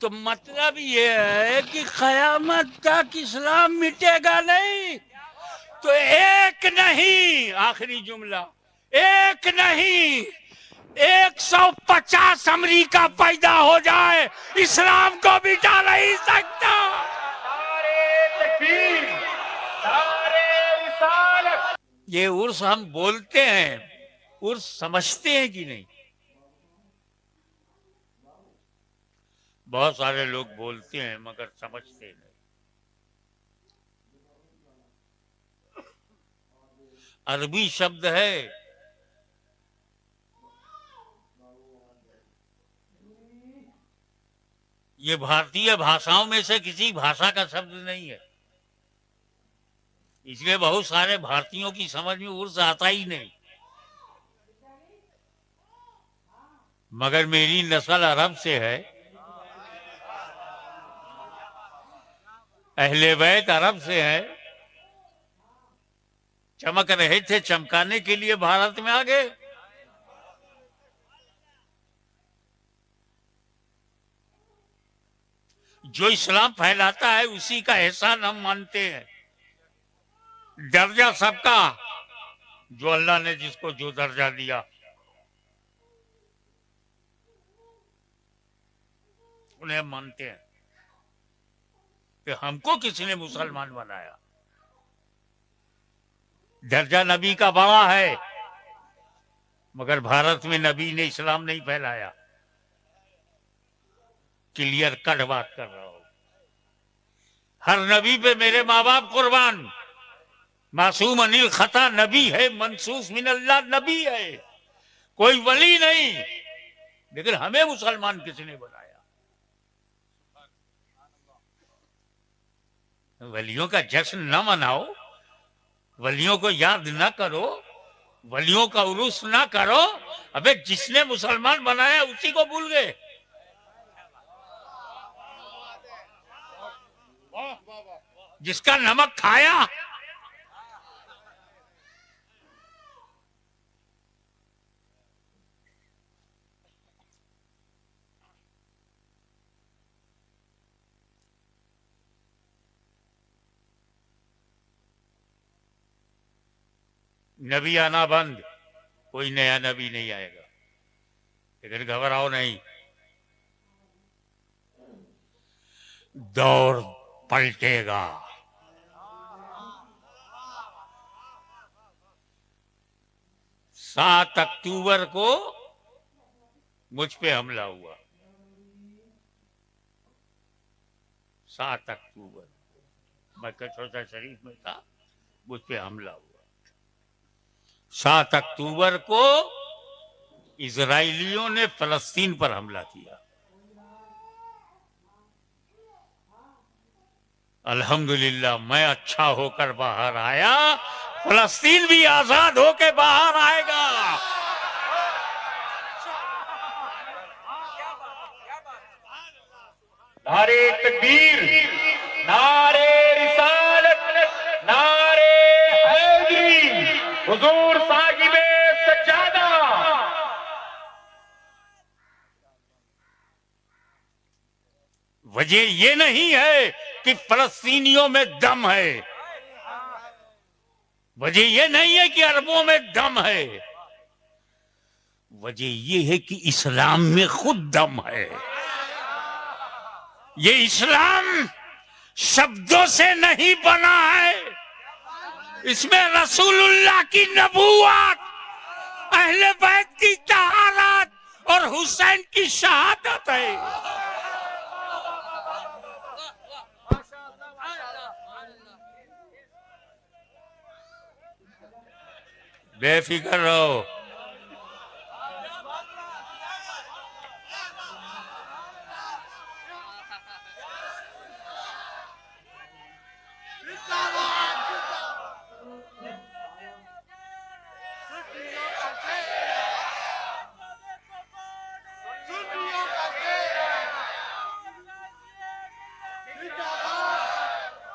तो मतलब ये है कि कयामत तक इस्लाम मिटेगा नहीं। तो एक नहीं, आखिरी जुमला, एक नहीं 150 अमेरिका पैदा हो जाए, इस्लाम को मिटा नहीं सकता। नारे तकबीर, नारे रिसालत। ये उर्स हम बोलते हैं, उर्स समझते हैं कि नहीं? बहुत सारे लोग बोलते हैं मगर समझते नहीं। अरबी शब्द है, ये भारतीय भाषाओं में से किसी भाषा का शब्द नहीं है, इसलिए बहुत सारे भारतीयों की समझ में उर्स आता ही नहीं। मगर मेरी नस्ल अरब से है, अहले बैत अरब से है, चमक रहे थे, चमकाने के लिए भारत में आ गए। जो इस्लाम फैलाता है उसी का एहसान हम मानते हैं। दर्जा सबका, जो अल्लाह ने जिसको जो दर्जा दिया, उन्हें हम मानते हैं कि हमको किसी ने मुसलमान बनाया। दर्जा नबी का बड़ा है, मगर भारत में नबी ने इस्लाम नहीं फैलाया। क्लियर कट बात कर रहा हूं। हर नबी पे मेरे माँ बाप कुर्बान। मासूम अनिल खता नबी है, मनसूस मिन अल्लाह नबी है, कोई वली नहीं। लेकिन हमें मुसलमान किसने बनाया? वलियों का जश्न न मनाओ, वलियों को याद न करो, वलियों का उरूस ना करो। अबे जिसने मुसलमान बनाया उसी को भूल गए। जिसका नमक खाया, नबी आना बंद, कोई नया नबी नहीं आएगा। लेकिन घबराओ नहीं, दौर पलटेगा। 7 अक्टूबर को मुझ पे हमला हुआ। 7 अक्टूबर मैं कचौता शरीफ में था, मुझ पे हमला हुआ। 7 अक्टूबर को इजराइलियों ने फलस्तीन पर हमला किया। अल्हम्दुलिल्लाह मैं अच्छा होकर बाहर आया, फलस्तीन भी आजाद होकर बाहर आएगा। नारे तकबीर, नारे रिसालत, नारे हैदरी, हुजूर साहिबे सज्जादा। वजह ये नहीं है कि फलस्तीनियों में दम है, वजह ये नहीं है कि अरबों में दम है, वजह ये है कि इस्लाम में खुद दम है। ये इस्लाम शब्दों से नहीं बना है, इसमें रसूलुल्लाह की नबूवत, अहले बैत की तहारत और हुसैन की शहादत है। बेफिक्र रहो।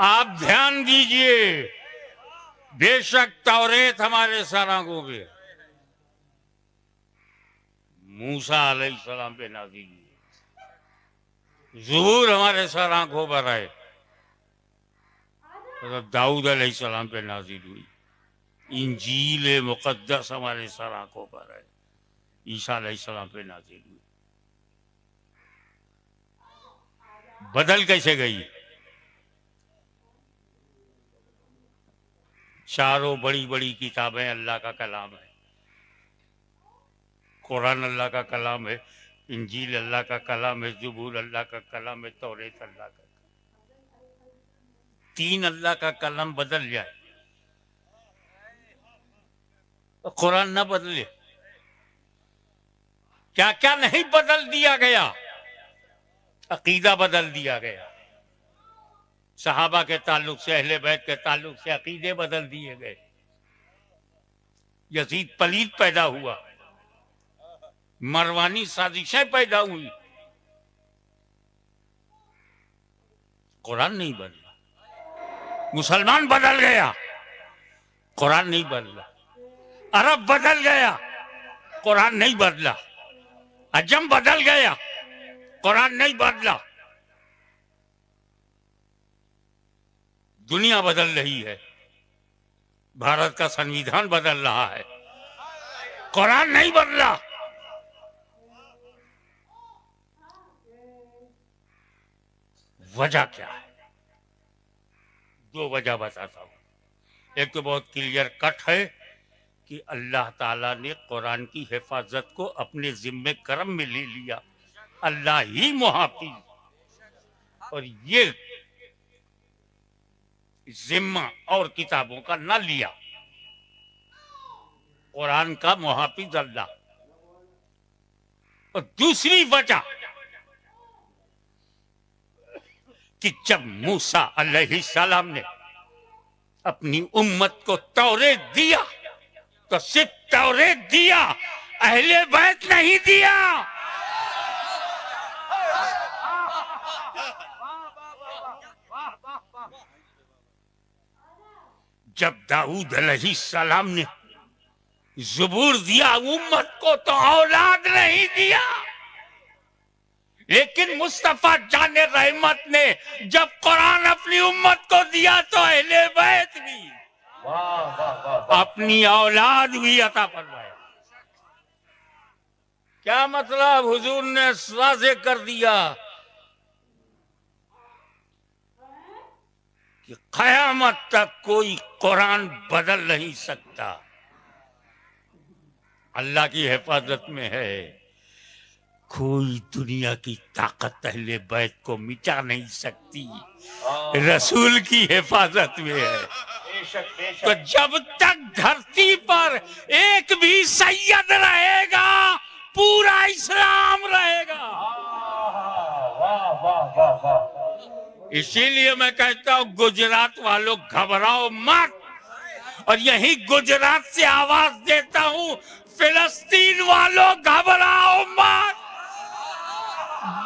आप ध्यान दीजिए, बेशक तौरेत हमारे सरागों पे, मूसा अलैहिस्सलाम पे नाज़िल हुई, ज़ुहूर हमारे सर आंखों पर आए, तो दाऊद अलैहिस्सलाम पे नाजिल हुई। इंजील मुकद्दस हमारे सर आंखों पर है, ईसा अलैहिस्सलाम पे नाजिल हुई। बदल कैसे गई? चारों बड़ी बड़ी किताबें अल्लाह का कलाम है। कुरान अल्लाह का कलाम है, इंजील अल्लाह का कलाम है, ज़बूर अल्लाह का कलाम है, तौरेत अल्लाह का। तीन अल्लाह का कलाम बदल जाए तो कुरान ना बदले? क्या क्या नहीं बदल दिया गया? अकीदा बदल दिया गया, सहाबा के ताल्लुक से, अहले बैत के ताल्लुक से अकीदे बदल दिए गए। यजीद पलीद पैदा हुआ, मरवानी साजिशें पैदा हुई, कुरान नहीं बदला। मुसलमान बदल गया, कुरान नहीं बदला। अरब बदल गया, कुरान नहीं बदला। अजम बदल गया, कुरान नहीं बदला। दुनिया बदल रही है, भारत का संविधान बदल रहा है, कुरान नहीं बदला। वजह क्या है? दो वजह बताता हूं। एक तो बहुत क्लियर कट है कि अल्लाह ताला ने कुरान की हिफाजत को अपने जिम्मे करम में ले लिया, अल्लाह ही मुहाफिज। और ये जिम्मा और किताबों का ना लिया, कुरान का मुहाफिज अल्लाह। और दूसरी वजह कि जब मूसा अलैहिस्सलाम ने अपनी उम्मत को तौरेत दिया तो सिर्फ तौरेत दिया, अहले बैत नहीं दिया। जब दाऊद अलैहिस्सलाम ने ज़बूर दिया उम्मत को तो औलाद नहीं दिया, लेकिन मुस्तफा जाने रहमत ने जब कुरान अपनी उम्मत को दिया तो अहले बैत भी, अपनी औलाद भी अता फरमाया। क्या मतलब? हुजूर ने वाज़ेह कर दिया कि क़यामत तक कोई कुरान बदल नहीं सकता, अल्लाह की हिफाजत में है। कोई दुनिया की ताकत अहले बैत को मिटा नहीं सकती, रसूल की हिफाजत में है। तो जब तक धरती पर एक भी सैयद रहेगा, पूरा इस्लाम रहेगा। इसीलिए मैं कहता हूं गुजरात वालों घबराओ मत, और यही गुजरात से आवाज देता हूं फिलिस्तीन वालों घबराओ मत।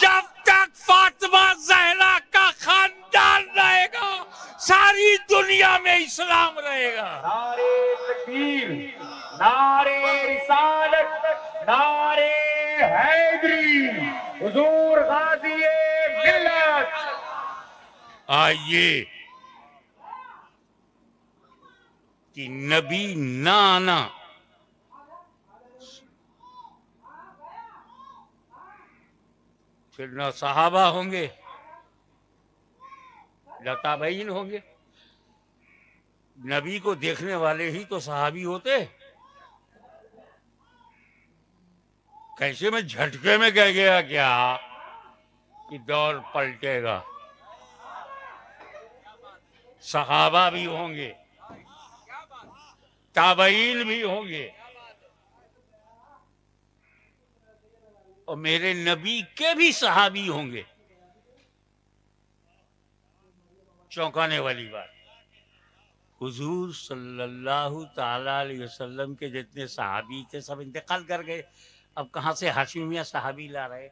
जब तक फातिमा ज़हरा का खानदान रहेगा, सारी दुनिया में इस्लाम रहेगा। नारे तकबीर, नारे रिसालत, नारे हैदरी, हुजूर गाज़ी मिल्लत। आइए कि नबी ना आना फिर न सहाबा होंगे, न ताबईन होंगे। नबी को देखने वाले ही तो सहाबी होते। कैसे मैं झटके में कह गया क्या कि दौर पलटेगा? सहाबा भी होंगे, ताबईन भी होंगे, और मेरे नबी के भी सहाबी होंगे। चौंकाने वाली बात, हुजूर सल्लल्लाहु ताला अलैहि वसल्लम के जितने सहाबी थे सब इंतकाल कर गए। अब कहां से हाशिम मियां सहाबी ला रहे?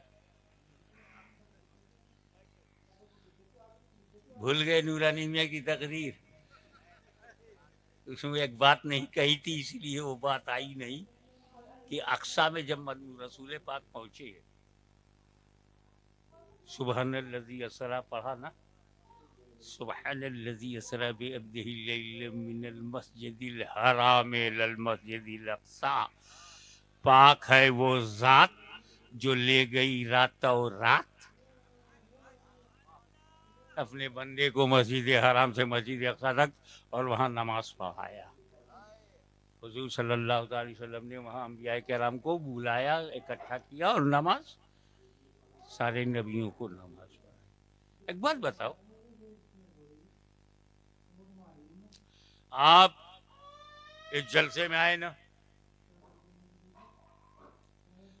भूल गए नूरानी मियां की तकरीर? उसमें एक बात नहीं कही थी, इसलिए वो बात आई नहीं कि अक्सा में जब रसूल पाक पहुंचे, सुबहानल्लज़ी असरा पढ़ा ना, सुबहानल्लज़ी असरा बिअब्दिही लैलन मिनल मस्जिदिल हराम इलल मस्जिदिल अक़सा। पाक है वो जात जो ले गई रातों रात अपने बंदे को मस्जिद हराम से मस्जिद अक़सा तक और वहाँ नमाज पढ़ाया। हुजूर सल्लल्लाहु अलैहि वसल्लम ने वहाँ अंबिया किराम को बुलाया, इकट्ठा किया और नमाज, सारे नबियों को नमाज पढ़ाई। एक बात बताओ, आप इस जलसे में आए ना,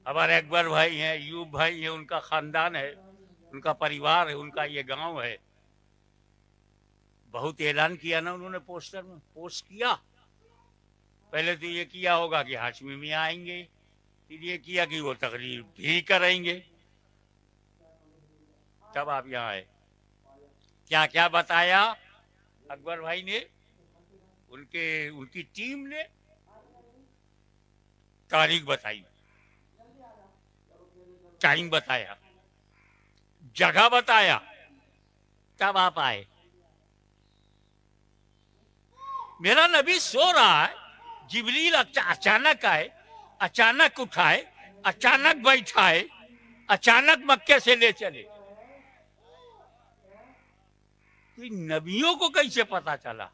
हमारे अकबर भाई हैं, यूब भाई हैं, उनका खानदान है, उनका परिवार है, उनका ये गांव है। बहुत ऐलान किया ना उन्होंने, पोस्टर में पोस्ट किया। पहले तो ये किया होगा कि हाशमी में आएंगे, फिर ये किया कि वो तकरीर भी करेंगे, तब आप यहाँ आए। क्या क्या बताया अकबर भाई ने, उनकी टीम ने तारीख बताई, टाइम बताया, जगह बताया, तब आप आए। मेरा नबी सो रहा है, जिब्रील अचानक आए, अचानक उठाए, अचानक बैठाए, अचानक मक्के से ले चले। तो नबियों को कैसे पता चला?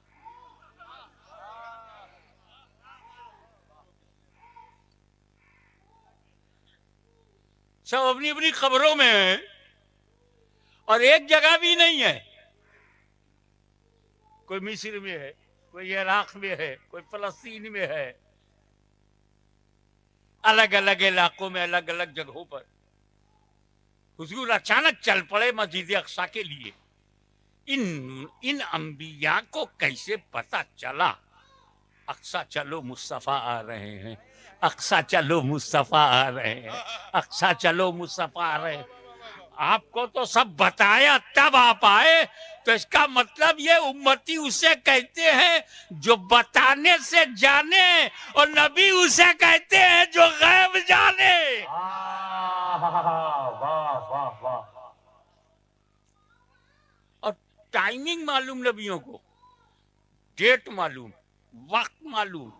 सब अपनी अपनी खबरों में है और एक जगह भी नहीं है। कोई मिस्र में है, कोई इराक में है, कोई फलस्तीन में है, अलग अलग इलाकों में, अलग अलग जगहों पर। हुजूर अचानक चल पड़े मस्जिद अक़सा के लिए। इन अंबिया को कैसे पता चला? अक़सा चलो मुस्तफ़ा आ रहे हैं, अक़सा चलो मुस्तफ़ा आ रहे हैं, अक़सा चलो मुस्तफ़ा आ रहे हैं। आपको तो सब बताया तब आप आए, तो इसका मतलब ये उम्मती उसे कहते हैं जो बताने से जाने, और नबी उसे कहते हैं जो गैब जाने। वाह वाह वाह। और टाइमिंग मालूम नबियों को, डेट मालूम, वक्त मालूम,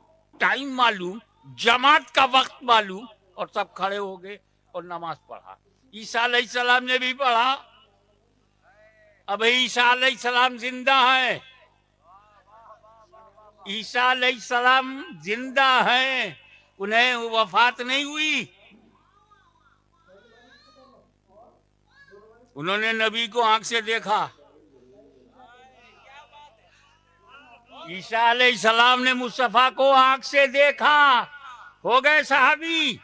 टाइम मालूम, जमात का वक्त मालूम, और सब खड़े हो गए और नमाज पढ़ा। ईसा अलैहिस्सलाम ने भी पढ़ा। अब ईसा अलैहिस्सलाम जिंदा है, ईसा अलैहिस्सलाम जिंदा है, उन्हें वफात नहीं हुई। उन्होंने नबी को आंख से देखा। ईसा अलैहिस्सलाम ने मुस्तफा को आंख से देखा, हो गए सहाबी।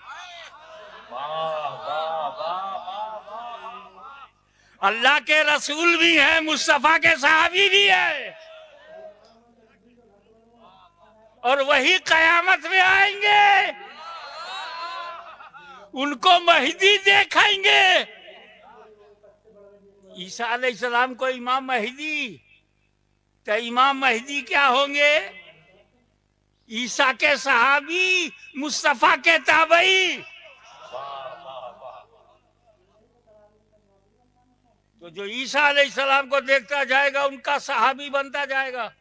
अल्लाह के रसूल भी हैं, मुस्तफा के सहाबी भी है, और वही कयामत में आएंगे, उनको महदी देखेंगे। ईसा अलैहिस्सलाम को इमाम महदी, तो इमाम महदी क्या होंगे? ईसा के सहाबी, मुस्तफा के ताबई। तो जो ईसा अलैहिस्सलाम को देखता जाएगा उनका सहाबी बनता जाएगा,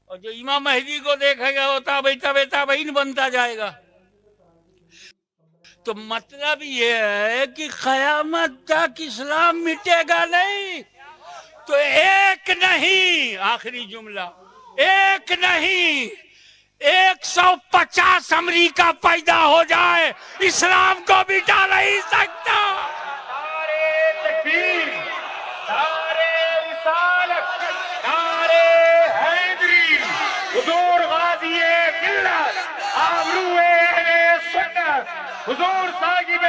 और जो इमाम महदी को देखेगा वो ताबईन बनता जाएगा। तो मतलब ये है कि क़यामत तक इस्लाम मिटेगा नहीं। तो एक नहीं, आखिरी जुमला, एक नहीं 150 अमरीका पैदा हो जाए, इस्लाम को मिटा नहीं सकता। नारे तकबीर, नारे रिसालत, नारे हैदरी, हुजूर गाज़ी-ए मिल्लत, आबरू-ए अहले सुन्नत, हुजूर साहिब